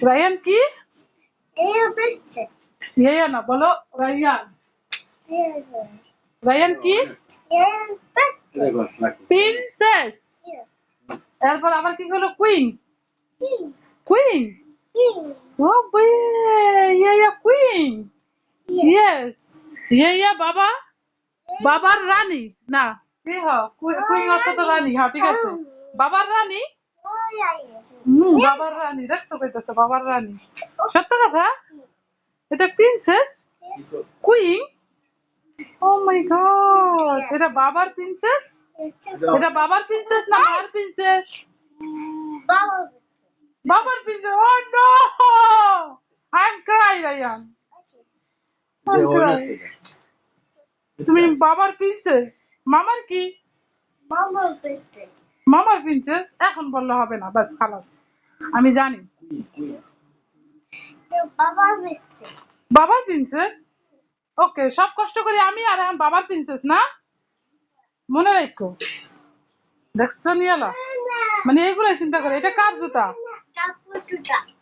Ryan কি? ইয়া না বলো রায়ান। রায়ান কি? প্রিন্সেস। এরপর আবার কি হলো? কুইন। কুইন। ও ইয়া কুইন। ইয়েস। ইয়া বাবা। বাবার রানী না কি কুইন অর্থ তো রানী। হ্যাঁ ঠিক আছে, বাবার রানী। বাবার রানী দেখতে পেতেছে, বাবার রানী। সত্য কথা, এটা প্রিন্সেস কুইন। ও মাই গড, এটা বাবার প্রিন্সেস। এটা বাবার প্রিন্সেস না মার প্রিন্সেস? বাবার princess. Oh no, I am cry Ryan. তুমি বাবার প্রিন্সেস, মামার কি? মামার প্রিন্সেস এখন বললে হবে না, বাস খালাস। আমি জানি বাবার প্রিন্সেস। ওকে, সব কষ্ট করি আমি আর বাবার প্রিন্সেস না, মনে রাখো। দেখছো নিয়ালা, মানে এইগুলোই চিন্তা করে। এটা কার জুতা?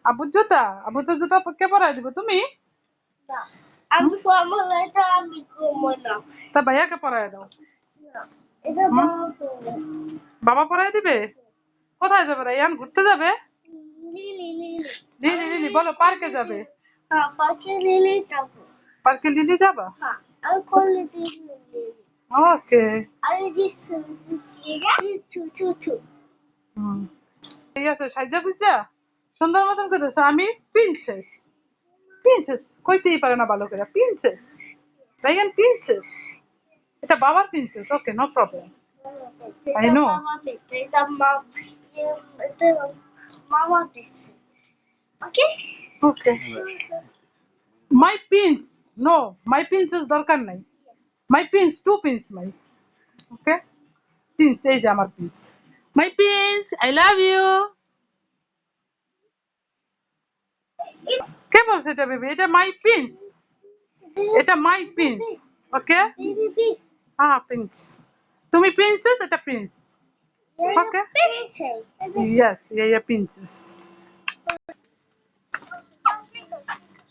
আবুর জুতা। আবুর তো জুতা কে পরাই দিব? তুমি? তা ভাইয়াকে পরাই দাও। বাবা পরাই দিবে? কোথায় যাবে রায়ান? ঘুরতে যাবে? লিলি লিলি বলো, পার্কে যাবে? পার্কে লিলি যাবা? ওকে। ঠিক আছে, সাজ্জা বুঝছা সুন্দর মতন করেছে। আমি প্রিন্সেস। প্রিন্সেস কইতেই পারে না ভালো করে। Princess Ryan, princess. এটা বাবার princess. Okay, no problem. I know. Okay. My pins. No, my princess দরকার নাই। My pins, two pins my. Okay? Pins, এই যে আমার pins. My pins, I love you. কে বলছে এটা বেবি? এটা my pins. এটা my pins. Okay? Pins. তুমি princess, এটা prince. Okay? Yes, yeah, princess.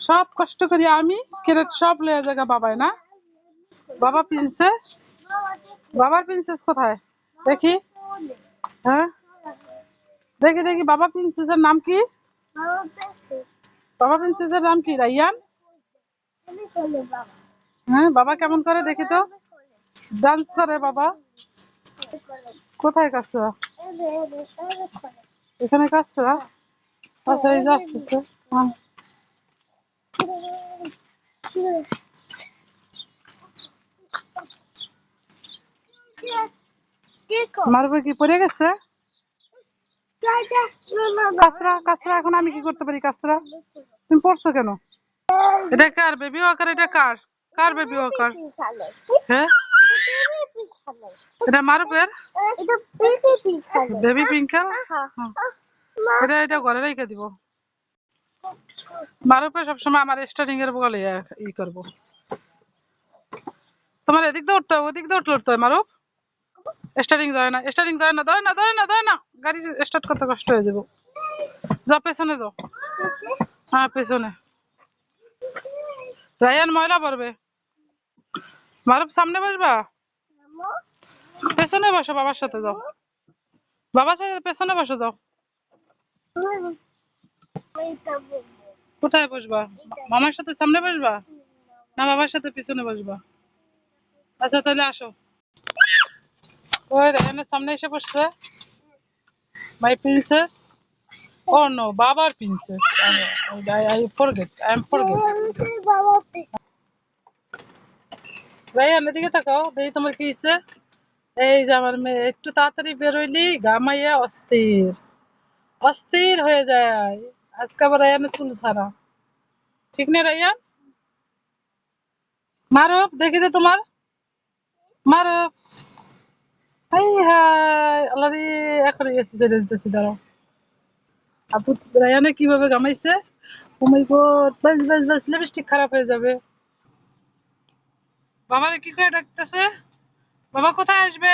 সব কষ্ট করি আমি, কেরে সব লয়ে জায়গা বাবাই না। বাবা প্রিন্সেস। বাবার প্রিন্সেস কোথায় দেখি? হ্যাঁ দেখি দেখি, বাবা প্রিন্সেসের নাম কি? বাবা প্রিন্সেসের নাম কি রায়ান? হ্যাঁ, বাবা কেমন করে দেখি তো। ডান্স করে বাবা? কোথায় কাজটা? এখানে কাজটা? আচ্ছা, এই যাচ্ছে। মারবে কি পড়ে গেছে? কাঁচরা কাঁচরা, এখন আমি কি করতে পারি? কাঁচরা তুমি পড়ছো কেন? এটা কার বেবি ওয়াকার? এটা কার? কার বেবি ওয়াকার? হ্যাঁ, এটা মারুফের বেবি পিঙ্কেল। এটা এটা ঘরে রেখে দিব। মারুফে সবসময় আমার স্টার্টিং এর বলে ই করবো। তোমার এদিক দিয়ে উঠতে হয়, ওদিক দিয়ে উঠতে উঠতে হয় মারুফ। স্টার্টিং দেয় না, স্টার্টিং দেয় না, দেয় না, দেয় না, দেয় না। গাড়ি স্টার্ট করতে কষ্ট হয়ে যাবো। যাও পেছনে যাও। হ্যাঁ পেছনে। রায়ান ময়লা পড়বে। মারুফ সামনে বসবা? পেছনে বসো, বাবার সাথে যাও। বাবার সাথে পেছনে বসো, যাও। কোথায় বসবা? মামার সাথে সামনে বসবা না বাবার সাথে পিছনে বসবা? আচ্ছা তাহলে আসো। ওই রায়ানের সামনে এসে বসছে মাই প্রিন্সেস। ও নো, বাবার princess. I forget, I am forget. Ryan এদিকে তাকাও দেখি তোমার কি হচ্ছে। এই যে আমার মেয়ে একটু তাড়াতাড়ি বেরোইলি ঘামাইয়া অস্থির অস্থির হয়ে যায়। আজকে আবার রায়ানের চুল ছাড়া। ঠিক নেই রায়ান? মারুফ দেখি তো তোমার। মারুফ, হাই হাই আল্লাহ রে, এখন এসে যেতেছি, দাঁড়াও। আপু রায়ানে কিভাবে ঘামাইছে। ও মাই গড, বাস বাস বাস, লিপস্টিক খারাপ হয়ে যাবে। বাবারে কি করে ডাকতেছে? বাবা কোথায় আসবে?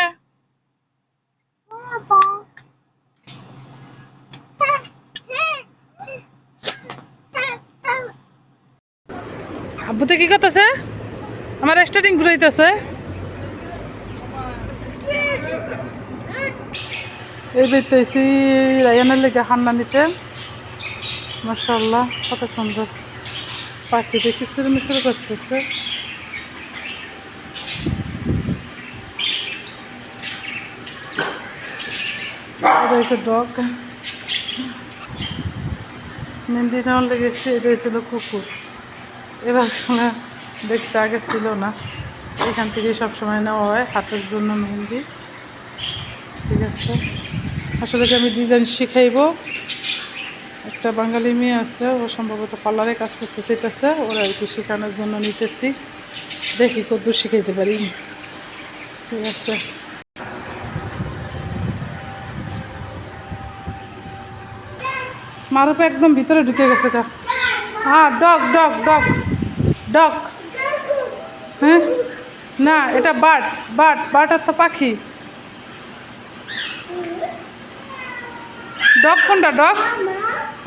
আব্বুতে কি করতেছে? আমার স্টার্টিং ঘুরাইতেছে। এই বেরতেছি রায়ানের লেগে হান্না নিতে। মাশাআল্লাহ কত সুন্দর পাখি দেখি কিচিরমিচির করতেছে। এটা হচ্ছে ডগ। মেহেন্দি নেওয়ার লেগেছে। এটা হয়েছিল কুকুর। এবার দেখছি আগে ছিল না। এখান থেকে সবসময় নেওয়া হয় হাতের জন্য মেহেন্দি। ঠিক আছে, আসলে কি আমি ডিজাইন শিখাইব। একটা বাঙালি মেয়ে আছে, ও সম্ভবত পার্লারে কাজ করতে চাইতেছে, ওরা আর কি শেখানোর জন্য নিতেছি। দেখি কতদূর শিখাইতে পারি। ঠিক আছে, মারুপ একদম ভিতরে ঢুকে গেছে। হ্যাঁ, ডগ ডগ ডগ ডগ। হ্যাঁ, না এটা বার্ড। বার্ড বার্ড আর তো পাখি। ডগ কোনটা? ডগ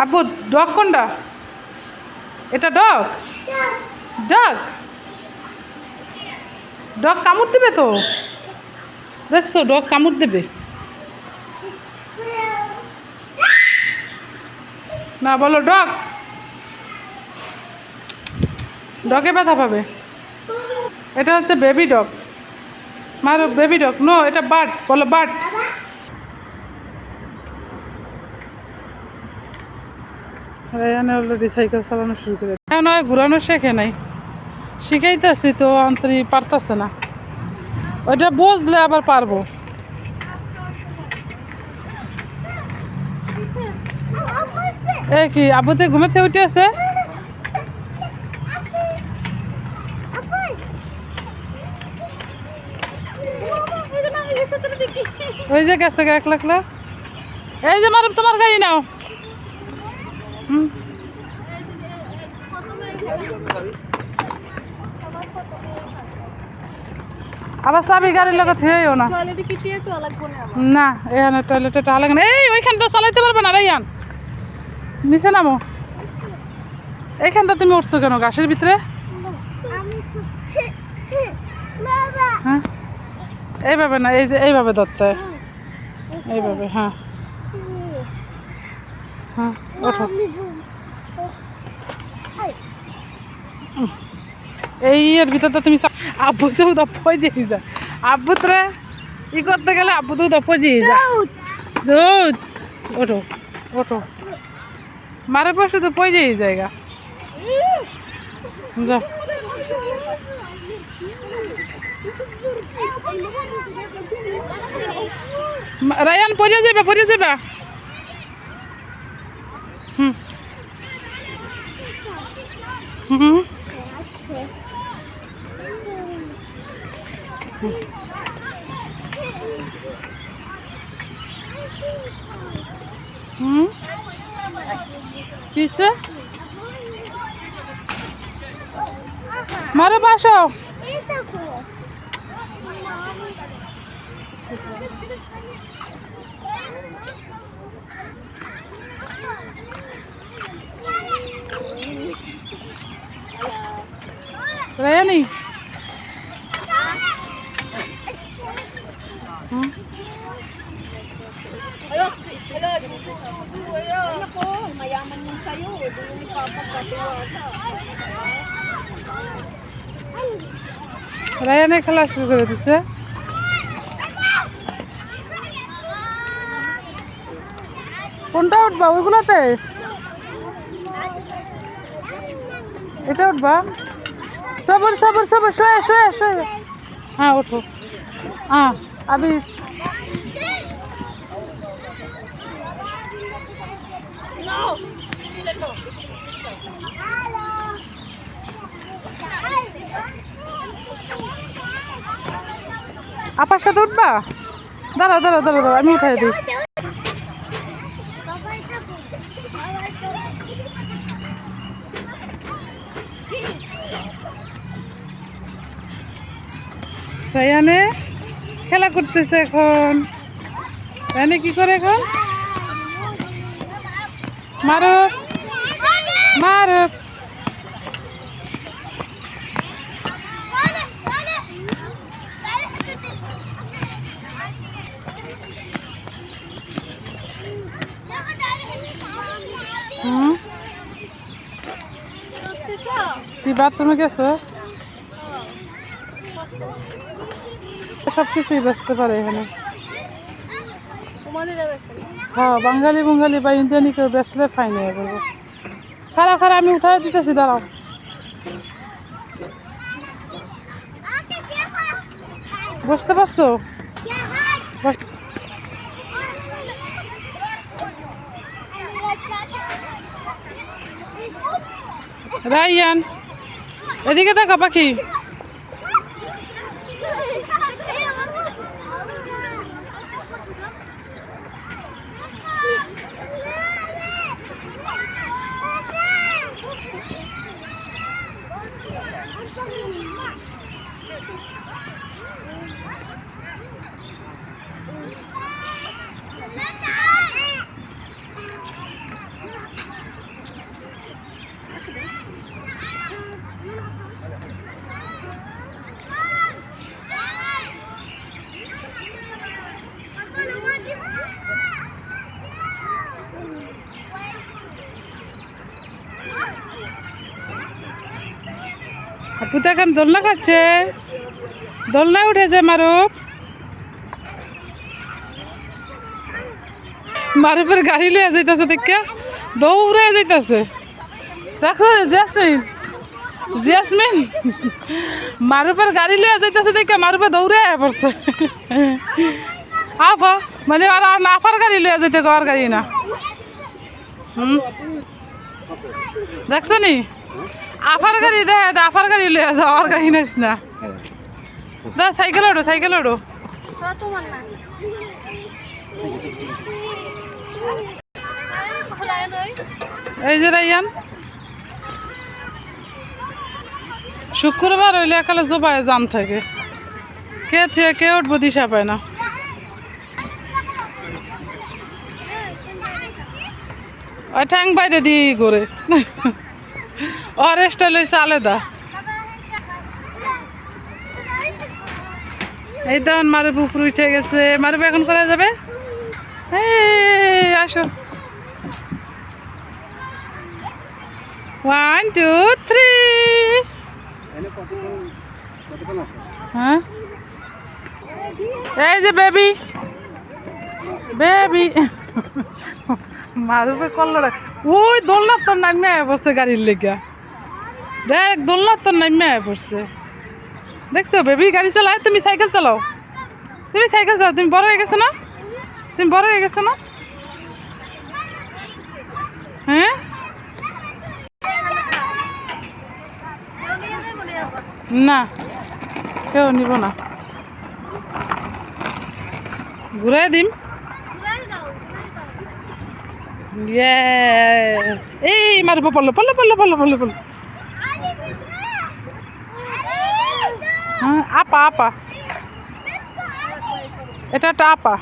আব্বু, ডগ কোনটা? এটা ডগ। ডগ ডগ কামড় দেবে তো, দেখছো? ডগ কামড় দেবে না, বলো ডগ। ডগে ব্যথা পাবে। এটা হচ্ছে বেবি ডগ। মারো, বেবি ডগ। নো, এটা বার্ড, বলো বার্ড। রায়ানে অলরেডি সাইকেল চালানো শুরু করে। হ্যাঁ, নয় ঘুরানো শেখে নাই, শিখাইতেছি তো অন্তরি পারতেছে না। ওইটা বুঝলে আবার পারবো। এ কি আব্বুতে ঘুমেতে উঠে আছে? ওই যে গেছে একলা একলা। এই যে মারুপ, তোমার গাড়ি নাও। আবার চাবি গাড়ির লগত থুয়েও না। না, এখানে টয়লেটে টাকা লাগে না। এই ওইখান তো চালাইতে পারবে না রাইয়ান, নিচে নামো। এইখানটা তুমি উঠছো কেন গাছের ভিতরে? হ্যাঁ, এইভাবে না, এই যে এইভাবে ধরতে, এইভাবে। হ্যাঁ হ্যাঁ, ওঠো। এই এর ভিতর তো তুমি আব্বু তো দপ্পই দিয়ে যা। আব্বু তোরা ই করতে গেলে আব্বু তো দপ্পই দিয়ে যা। দুধ, ওঠো ওঠো। মারে পর শুধু পই দিয়ে জায়গা। যা, রায়ান পড়ে যাবে, পড়ে যাবে। হুম হুম হুম, কিসে মারে বাসো। রায়ানি Mayaman yung sayo, hindi papagkatiwala. রায়ানে খেলা শুরু করে দিছে। কোনটা উঠবা? ওইগুলোতে? এটা উঠবা? সবর সবর সবর, শোয়ে শোয়ে শোয়ে। হ্যাঁ ওঠো। হ্যাঁ আবি আপার সাথে উঠবা? দাঁড়াও দাঁড়াও দাঁড়াও দাঁড়াও, আমি উঠাই দিই। রায়ানে খেলা করতেছে এখন। রায়ানে কি করে এখন? মারো মারো। হুম কি বাথরুমে গেছো? সব কিছুই বেচতে পারে এখানে। হ্যাঁ, বাঙালি বাঙালি বা ইন্ডিয়ানি কেউ বেচলে ফাইন হয়ে যাবে। খারাপ খারাপ, আমি উঠাই দিতেছি, দাঁড়াও। বুঝতে পারছো? রাইয়ান, এদিকে দেখো পাখি। আপু তো এখন দোলনা খাচ্ছে, দোলনা উঠেছে মারুফ। মারুফের গাড়ি লিয়ে যাইতেছে, দেখে দৌড়ে যাইতেছে। দেখো জেসমিন, জেসমিন মারুফের গাড়ি লিয়ে যাইতেছে, দেখে মারুফে দৌড়ে পড়ছে। আফা মানে আর আফার গাড়ি লিয়ে যাইতে, আর গাড়ি না। দেখছো নি আফার গাড়ি, দেখ আফার গাড়ি লিয়ে যাও, আর গাড়ি নাইস না। দা সাইকেল ওঠো, সাইকেল ওঠো। এই যে রাইয়ান, শুক্রবার হইলে একালে জোবায় জাম থাকে, কে থেকে কে উঠবো দিশা পায় না। ওই ঠ্যাং বাইরে দিয়ে ঘুরে, ওর স্টাইল হয়েছে আলাদা। এই তো মারুফ উপরে উঠে গেছে। মারুফ এখন কোথায় যাবে? এই আসো, 1 2 3। হ্যাঁ, এই যে বেবি, বেবি মারুফে করলো। ওই দোলনার তোর নামে আয় পড়ছে গাড়ির লেগা, দেখ দোলনার তোর নামে আয় পড়ছে। দেখছো বেবি গাড়ি চালায়, তুমি সাইকেল চালাও, তুমি সাইকেল চালাও। তুমি বড় হয়ে গেছো না, তুমি বড় হয়ে গেছো না? হ্যাঁ, না কেউ নিব না, ঘুরাই দিম। এই মারব, পড়লো পড়লো পড়লো পড়লো পড়লো পড়লো। হ্যাঁ, আপা আপা, এটা একটা আপা।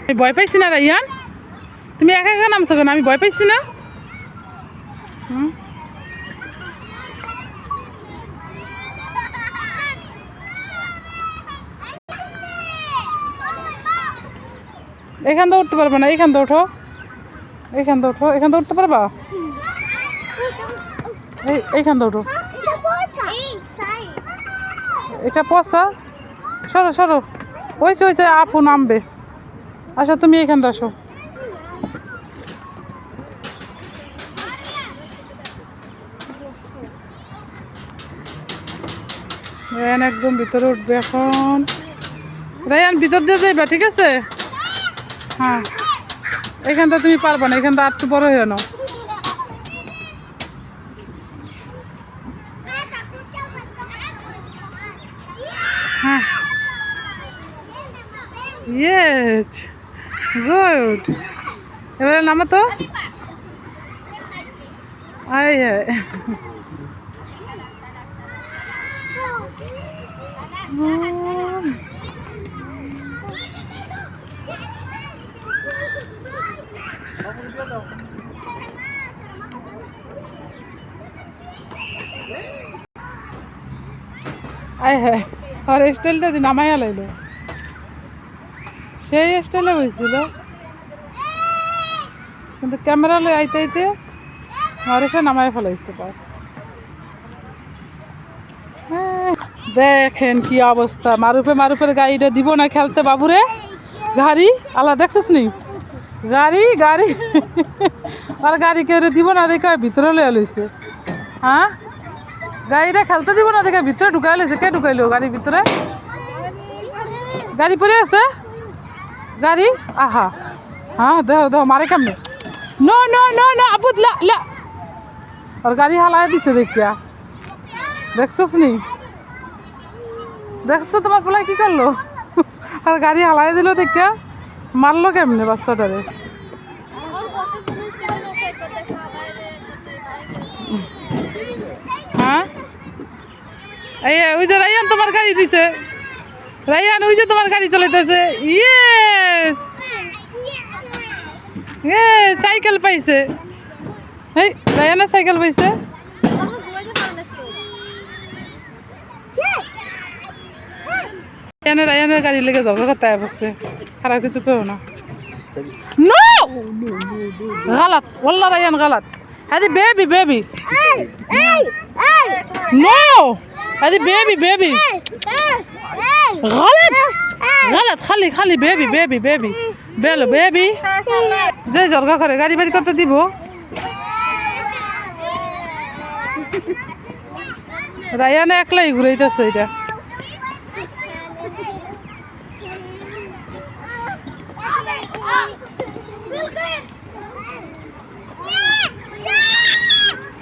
আমি ভয় পাইছি না রাইয়ান, তুমি একা একা নামছো কেন? আমি ভয় পাইছি না। এখান থেকে উঠতে পারবে না, এইখান থেকে ওঠো, এইখান থেকে ওঠো, এখান থেকে উঠতে পারবা? এইখান থেকে ওঠো, এটা পচা। সরো সরো, ওইছে ওইছে আপু নামবে। আসো তুমি এইখান থেকে আসো। রায়ান একদম ভিতরে উঠবে এখন। রায়ান ভিতর দিয়ে যাইবা, ঠিক আছে? হ্যাঁ, এখানটা তুমি পারবা না, এখানটা আর একটু বড় হয়ে নাও। হ্যাঁ, ইয়েস, গুড। এবারে নামো তো। আয় আয়, আয় হ্যাঁ আর স্টাইলটা দিন নামাইয়া লাইলো সেই স্টাইলে হয়েছিল কিন্তু ক্যামেরা লই আইতে আইতে আর এসে নামাই ফেলাইছে পার দেখেন কি অবস্থা মারুপের গাড়িটা দিব না খেলতে বাবুরে গাড়ি আল্লাহ দেখছিস নি গাড়ি আর গাড়ি কেউ দিব না দেখে ভিতরে লইয়া লইছে হ্যাঁ গাড়িটা খেলতে দিব না দেখে ভিতরে ঢুকাই লইছে কে ঢুকাইলো গাড়ির ভিতরে গাড়ি পরে আছে গাড়ি আহা হ্যাঁ দেহ মারে কেমনে নো নো নো নো আবুদ লা আর গাড়ি হালাই দিছে দেখিয়া দেখছিস নি দেখছো তোমার পোলা কি করলো আর গাড়ি হালাই দিল দেখিয়া মারলো কেমনে বাচ্চাটারে হ্যাঁ এই ওই যে রাইয়ান তোমার গাড়ি দিছে রাইয়ান ওই যে তোমার গাড়ি চালাইতেছে ইয়েস সাইকেল পাইছে এই রায়ানা সাইকেল পাইছে রায়ানের গাড়ি লেগে যাও কোথায় বসছে খারাপ কিছু কেউ না নো গলত ওল্লা রায়ান গলত هذه بيبي نو هذه بيبي غلط خلي بيبي বেলো বেবি যে জর্গা করে গাড়ি বাড়ি কত দিব রায়ানা একলাই ঘুরাইতেছে এটা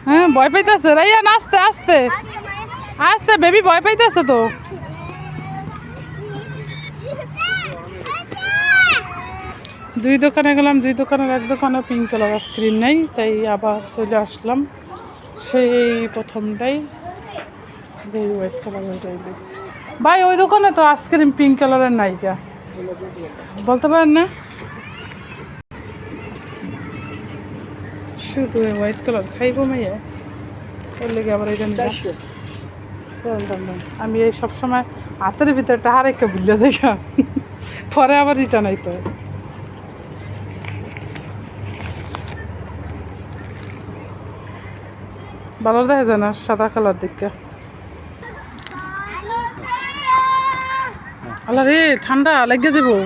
হ্যাঁ ভয় পাইতেছে রায়ান আস্তে আস্তে আস্তে বেবি ভয় পাইতেছে তো দুই দোকানে গেলাম দুই দোকানের এক দোকানে পিঙ্ক কালার আইসক্রিম নেই তাই আবার চলে আসলাম সেই প্রথমটাই হোয়াইট কালার ওইটাই ভাই ওই দোকানে তো আইসক্রিম পিঙ্ক কালারের নাইকা বলতে পারেন না শুধু হোয়াইট কালার খাইবো মেয়ে এর লেগে আবার এটা আমি এই সবসময় হাতের ভিতরে টাহা রেখে ভুলে যাই পরে আবার রিটার্ন আইতে হয় ভালো দেখা যায় না সাদা কালার দিকে আল্লাহ রে ঠান্ডা লেগে যাবো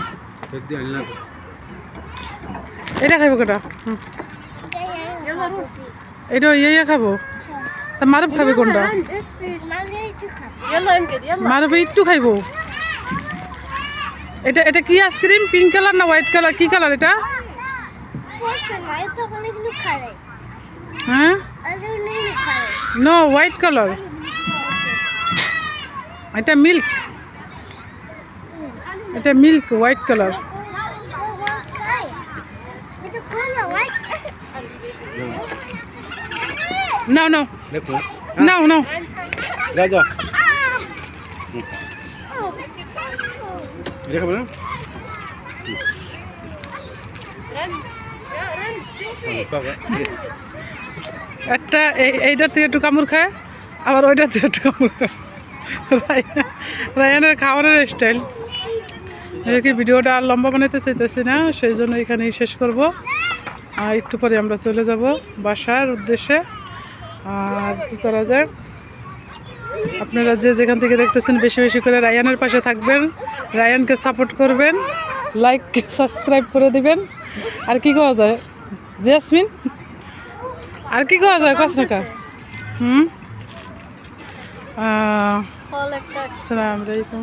এটা খাইব কেটা এটা ইয়ে খাবো তা মারুফ খাবে কোনটা মারুফ একটু খাইব এটা এটা কি আইসক্রিম পিঙ্ক কালার না হোয়াইট কালার কি কালার এটা হ্যাঁ নো হোয়াইট কালার এটা milk white colour No. Ya. Ini kamu? একটা এইটা থেকে একটু কামড় খায় আবার ওইটা থেকে একটু কামড় খায় রায়ানের খাওয়ানোর স্টাইল কি ভিডিওটা আর লম্বা বানাইতে চাইতেছি না সেই জন্য এখানেই শেষ করব আর একটু পরে আমরা চলে যাব বাসার উদ্দেশ্যে আর কি করা যায় আপনারা যে যেখান থেকে দেখতেছেন বেশি বেশি করে রায়ানের পাশে থাকবেন রায়ানকে সাপোর্ট করবেন লাইক সাবস্ক্রাইব করে দিবেন আর কি করা যায় জেসমিন আর কি করা যায় কসনাকা আসসালামু আলাইকুম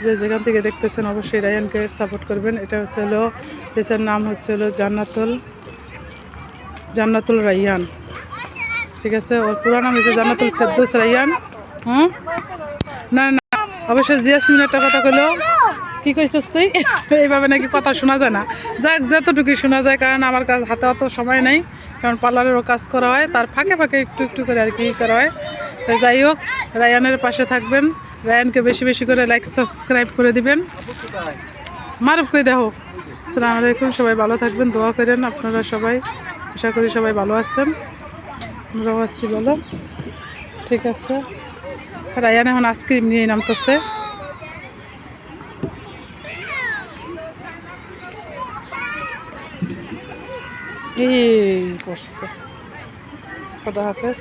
যে যেখান থেকে দেখতেছেন অবশ্যই রায়ানকে সাপোর্ট করবেন এটা হচ্ছে হলো পেজের নাম হচ্ছে হলো জান্নাতুল রায়ান ঠিক আছে ওর পুরো নাম হচ্ছে জান্নাতুল ফেরদৌস রায়ান হ্যাঁ না অবশ্যই জিয়াসমিন একটা কথা কইলো কি কইছিস তুই এইভাবে নাকি কথা শোনা যায় না যাক যতটুকুই শোনা যায় কারণ আমার কাছে হাতে অত সময় নেই কারণ পার্লারেরও কাজ করা হয় তার ফাঁকে ফাঁকে একটু করে আর কি করা হয় তো যাই হোক রায়ানের পাশে থাকবেন রায়ানকে বেশি বেশি করে লাইক সাবস্ক্রাইব করে দিবেন মারুফ কই দেখো আসসালামু আলাইকুম সবাই ভালো থাকবেন দোয়া করেন আপনারা সবাই আশা করি সবাই ভালো আছেন আমরাও আছি ভালো ঠিক আছে রায়ান এখন আইসক্রিম নিয়ে নামতেছে। এই পড়ছে। খোদা হাফেজ।